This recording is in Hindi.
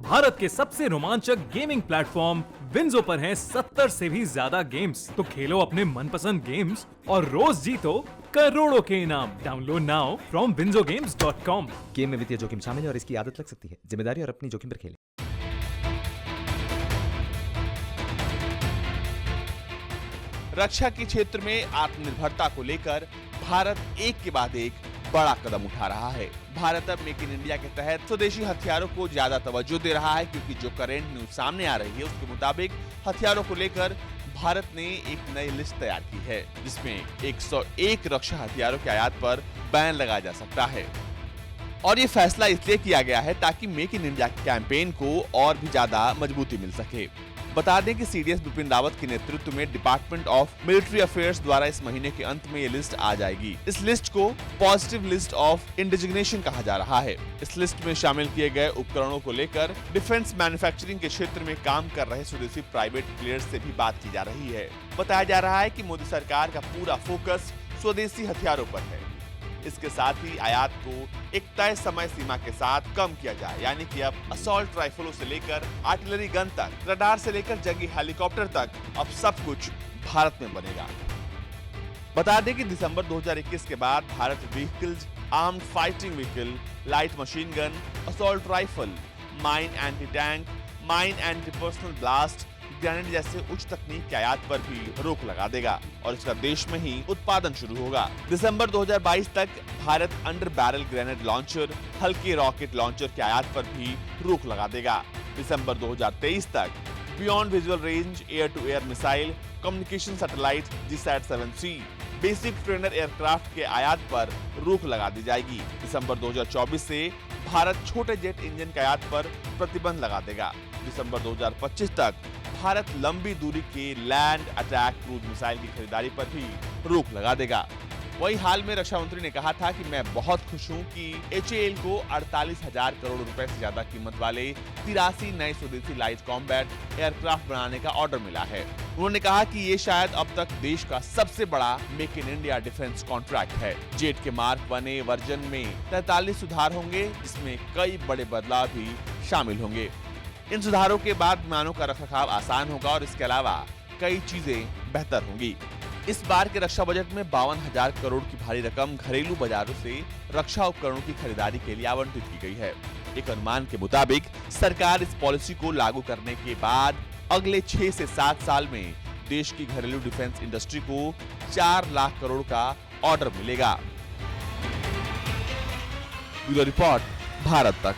भारत के सबसे रोमांचक गेमिंग प्लेटफॉर्म विंजो पर हैं 70 से भी ज्यादा गेम्स। तो खेलो अपने मनपसंद गेम्स और रोज जीतो करोड़ों के इनाम। Download now from winzogames.com। Game में वित्तीय जोखिम शामिल है और इसकी आदत लग सकती है। जिम्मेदारी और अपनी जोखिम पर खेलें। रक्षा के क्षेत्र में आत्मनिर्भरता को लेकर भारत एक के बाद एक बड़ा कदम उठा रहा है। भारत अब मेक इन इंडिया के तहत स्वदेशी हथियारों को ज्यादा तवज्जो दे रहा है, क्योंकि जो करंट न्यूज सामने आ रही है उसके मुताबिक हथियारों को लेकर भारत ने एक नई लिस्ट तैयार की है, जिसमें 101 रक्षा हथियारों के आयात पर बैन लगाया जा सकता है। और ये फैसला इसलिए किया गया है ताकि मेक इन इंडिया कैंपेन को और भी ज्यादा मजबूती मिल सके। बता दें कि सीडीएस बिपिन रावत के नेतृत्व में डिपार्टमेंट ऑफ मिलिट्री अफेयर्स द्वारा इस महीने के अंत में ये लिस्ट आ जाएगी। इस लिस्ट को पॉजिटिव लिस्ट ऑफ इंडिजिग्नेशन कहा जा रहा है। इस लिस्ट में शामिल किए गए उपकरणों को लेकर डिफेंस मैन्युफैक्चरिंग के क्षेत्र में काम कर रहे स्वदेशी प्राइवेट प्लेयर्स से भी बात की जा रही है। बताया जा रहा है कि मोदी सरकार का पूरा फोकस स्वदेशी हथियारों पर है। इसके साथ ही आयात को एक तय समय सीमा के साथ कम किया जाए, यानी कि अब असॉल्ट राइफलों से लेकर आर्टिलरी गन तक, रडार से लेकर जंगी हेलीकॉप्टर तक अब सब कुछ भारत में बनेगा। बता दें कि दिसंबर 2021 के बाद Bharat vehicles, armed fighting vehicle, light machine gun, assault rifle, mine anti tank, mine anti personal blast, grenade जैसे उच्च तकनीक के आयात पर भी रोक लगा देगा और इसका देश में ही उत्पादन शुरू होगा। दिसंबर 2022 तक Bharat under barrel grenade launcher, हल्के रॉकेट लॉन्चर के आयात पर भी रोक लगा देगा। दिसंबर 2023 तक beyond visual range air to air missile, communication satellite GSAT-7C, basic trainer aircraft के आयात पर रोक लगा दी जाएगी। दिसंबर 2024 से भारत छोटे जेट इंजन के आयात पर प्रतिबंध लगा देगा। दिसंबर 2025 तक भारत लंबी दूरी के लैंड अटैक क्रूज मिसाइल की खरीदारी पर भी रोक लगा देगा। वही हाल में रक्षा मंत्री ने कहा था कि मैं बहुत खुश हूं कि HAL को 48,000 करोड़ रुपए से ज्यादा कीमत वाले 83 नए स्वदेशी लाइट कॉम्बैट एयरक्राफ्ट बनाने का ऑर्डर मिला है। उन्होंने कहा कि ये शायद अब तक देश का सबसे बड़ा make in India defence contract है। जेट के मार्क 1A वर्जन में 43 सुधार होंगे, जिसमें कई बड़े बदलाव भी शामिल होंगे। इन सुधारों के बाद विमानों का रखरखाव आसान होगा और इसके अलावा कई चीजें बेहतर होंगी। इस बार के रक्षा बजट में 52,000 करोड़ की भारी रकम घरेलू बाजारों से रक्षा उपकरणों की खरीदारी के लिए आवंटित की गई है। एक अनुमान के मुताबिक सरकार इस पॉलिसी को लागू करने के बाद अगले 6 से 7 साल में देश की घरेलू डिफेंस इंडस्ट्री को 4 लाख करोड़ का ऑर्डर मिलेगा। ब्यूरो रिपोर्ट, भारत तक।